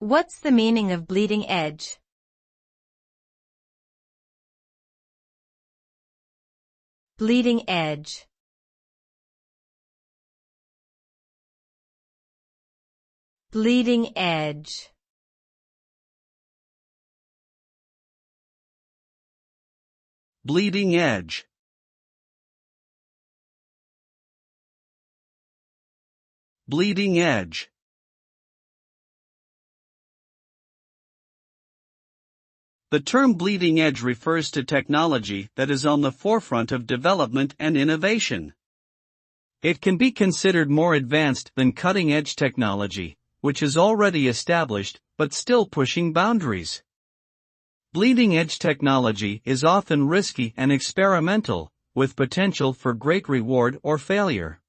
What's the meaning of bleeding edge? Bleeding edge. Bleeding edge. Bleeding edge. Bleeding edge. The term bleeding edge refers to technology that is on the forefront of development and innovation. It can be considered more advanced than cutting-edge technology, which is already established, but still pushing boundaries. Bleeding-edge technology is often risky and experimental, with potential for great reward or failure.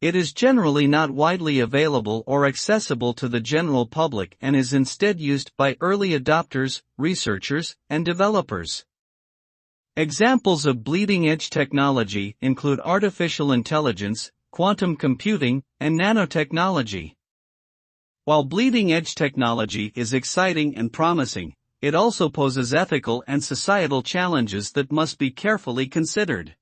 It is generally not widely available or accessible to the general public and is instead used by early adopters, researchers, and developers. Examples of bleeding-edge technology include artificial intelligence, quantum computing, and nanotechnology. While bleeding-edge technology is exciting and promising, it also poses ethical and societal challenges that must be carefully considered.